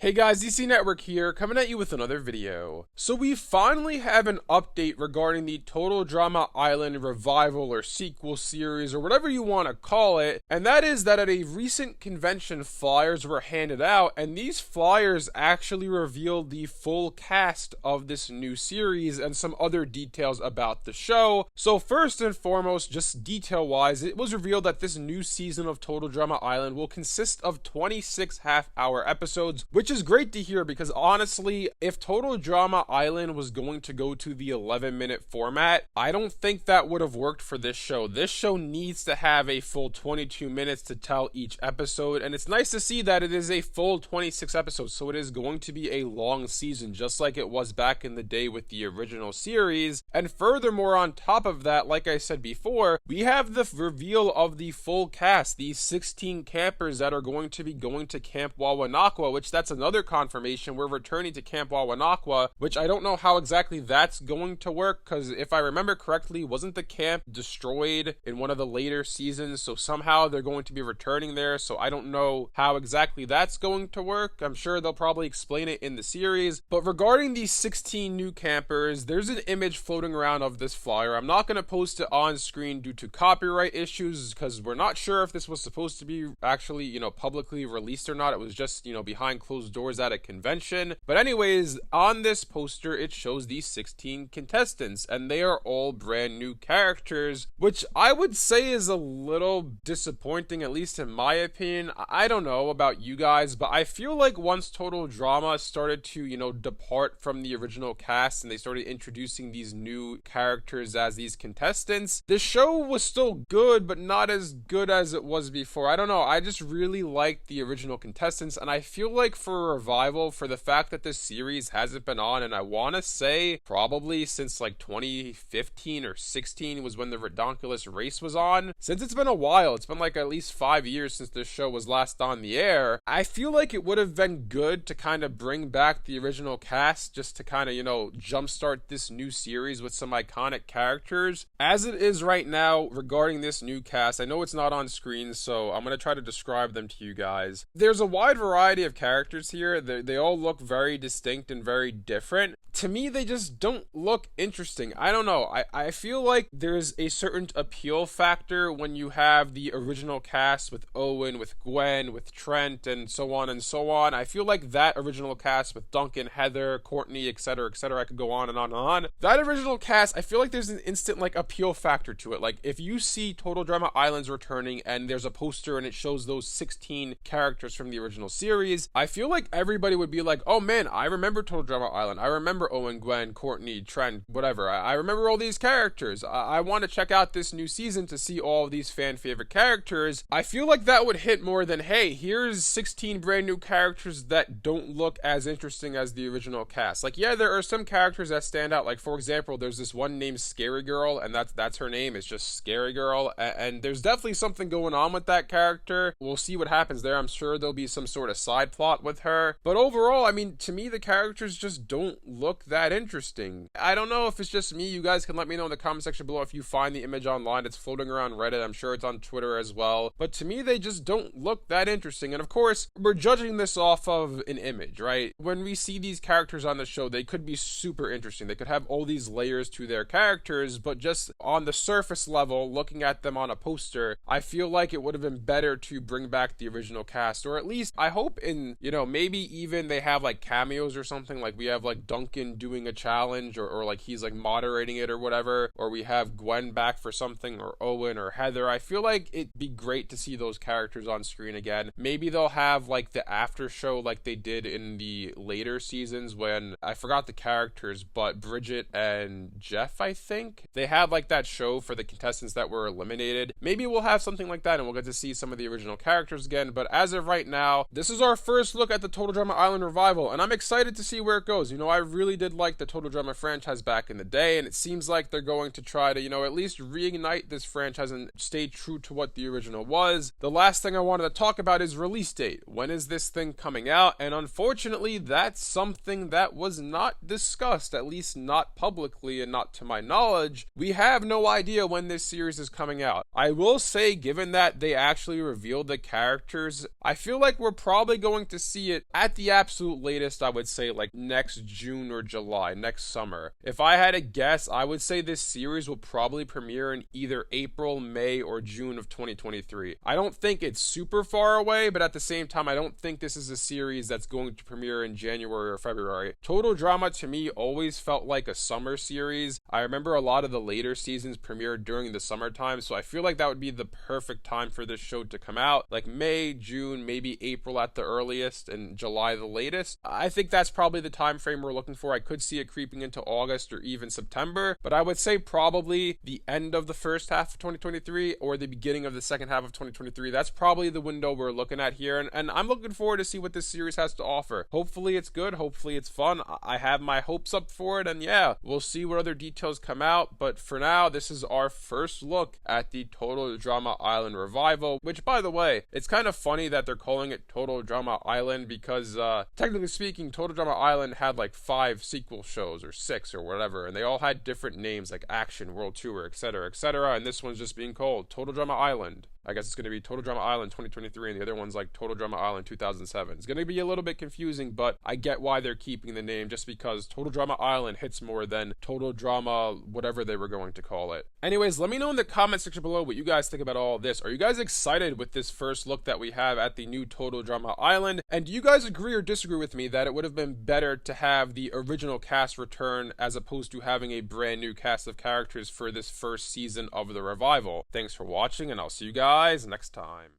Hey guys, DC Network here, coming at you with another video. So we finally have an update regarding the Total Drama Island revival or sequel series or whatever you want to call it, and that is that at a recent convention flyers were handed out, and these flyers actually revealed the full cast of this new series and some other details about the show. So first and foremost, just detail-wise, it was revealed that this new season of Total Drama Island will consist of 26 half-hour episodes, which is great to hear because honestly, if Total Drama Island was going to go to the 11-minute format, I don't think that would have worked for this show. This show needs to have a full 22 minutes to tell each episode, and it's nice to see that it is a full 26 episodes, so it is going to be a long season, just like it was back in the day with the original series. And furthermore, on top of that, like I said before, we have the reveal of the full cast, these 16 campers that are going to be going to Camp Wawanakwa, which that's another confirmation. We're returning to Camp Wawanakwa, which I don't know how exactly that's going to work, because if I remember correctly, wasn't the camp destroyed in one of the later seasons? So somehow they're going to be returning there, so I don't know how exactly that's going to work. I'm sure they'll probably explain it in the series. But regarding these 16 new campers, there's an image floating around of this flyer. I'm not going to post it on screen due to copyright issues, because we're not sure if this was supposed to be actually, publicly released or not. It was just, behind closed doors at a convention. But anyways, on this poster, it shows these 16 contestants, and they are all brand new characters, which I would say is a little disappointing, at least in my opinion. I don't know about you guys, but I feel like once Total Drama started to, depart from the original cast and they started introducing these new characters as these contestants, the show was still good, but not as good as it was before. I don't know. I just really liked the original contestants, and I feel like for a revival, for the fact that this series hasn't been on, and I want to say probably since like 2015 or 16 was when the Redonkulous race was on. Since it's been a while, it's been like at least 5 years since this show was last on the air, I feel like it would have been good to kind of bring back the original cast just to kind of, jumpstart this new series with some iconic characters. As it is right now regarding this new cast, I know it's not on screen, so I'm going to try to describe them to you guys. There's a wide variety of characters here. They all look very distinct and very different. To me, they just don't look interesting. I don't know. I feel like there's a certain appeal factor when you have the original cast with Owen, with Gwen, with Trent, and so on and so on. I feel like that original cast with Duncan, Heather, Courtney, etc., etc., I could go on and on and on. That original cast, I feel like there's an instant, appeal factor to it. Like, if you see Total Drama Island's returning and there's a poster and it shows those 16 characters from the original series, I feel like everybody would be like, oh man, I remember Total Drama Island. I remember Owen, Gwen, Courtney, Trent, whatever. I remember all these characters. I want to check out this new season to see all of these fan favorite characters. I feel like that would hit more than, hey, here's 16 brand new characters that don't look as interesting as the original cast. Like, yeah, there are some characters that stand out. Like, for example, there's this one named Scary Girl, and that's her name. It's just Scary Girl, and there's definitely something going on with that character. We'll see what happens there. I'm sure there'll be some sort of side plot with her. But overall, I mean, to me, the characters just don't look that interesting. I don't know if it's just me. You guys can let me know in the comment section below if you find the image online. It's floating around Reddit. I'm sure it's on Twitter as well. But to me, they just don't look that interesting. And of course, we're judging this off of an image, right? When we see these characters on the show, they could be super interesting. They could have all these layers to their characters, but just on the surface level, looking at them on a poster, I feel like it would have been better to bring back the original cast, or at least I hope in, maybe even they have like cameos or something, like we have like Duncan doing a challenge, or like he's like moderating it or whatever, or we have Gwen back for something, or Owen or Heather. I feel like it'd be great to see those characters on screen again. Maybe they'll have like the after show like they did in the later seasons when, I forgot the characters, but Bridget and Jeff, I think, they had like that show for the contestants that were eliminated. Maybe we'll have something like that and we'll get to see some of the original characters again. But as of right now, this is our first look at the Total Drama Island revival, and I'm excited to see where it goes. I really really did like the Total Drama franchise back in the day, and it seems like they're going to try to, at least reignite this franchise and stay true to what the original was. The last thing I wanted to talk about is release date. When is this thing coming out? And unfortunately, that's something that was not discussed, at least not publicly and not to my knowledge. We have no idea when this series is coming out. I will say, given that they actually revealed the characters, I feel like we're probably going to see it at the absolute latest, I would say like next June or July, next summer. If I had to guess, I would say this series will probably premiere in either April, May, or June of 2023. I don't think it's super far away, but at the same time, I don't think this is a series that's going to premiere in January or February. Total Drama to me always felt like a summer series. I remember a lot of the later seasons premiered during the summertime, so I feel like that would be the perfect time for this show to come out, like May, June, maybe April at the earliest, and July the latest. I think that's probably the time frame we're looking for. I could see it creeping into August or even September, but I would say probably the end of the first half of 2023 or the beginning of the second half of 2023. That's probably the window we're looking at here, and I'm looking forward to see what this series has to offer. Hopefully it's good, hopefully it's fun. I have my hopes up for it, and yeah, we'll see what other details come out, but for now, this is our first look at the Total Drama Island revival, which, by the way, it's kind of funny that they're calling it Total Drama Island because, technically speaking, Total Drama Island had like 5 sequel shows, or 6, or whatever, and they all had different names like Action, World Tour, etc., and this one's just being called Total Drama Island. I guess it's going to be Total Drama Island 2023, and the other one's like Total Drama Island 2007. It's going to be a little bit confusing, but I get why they're keeping the name, just because Total Drama Island hits more than Total Drama whatever they were going to call it. Anyways, let me know in the comment section below what you guys think about all of this. Are you guys excited with this first look that we have at the new Total Drama Island? And do you guys agree or disagree with me that it would have been better to have the original cast return as opposed to having a brand new cast of characters for this first season of the revival? Thanks for watching, and I'll see you guys next time.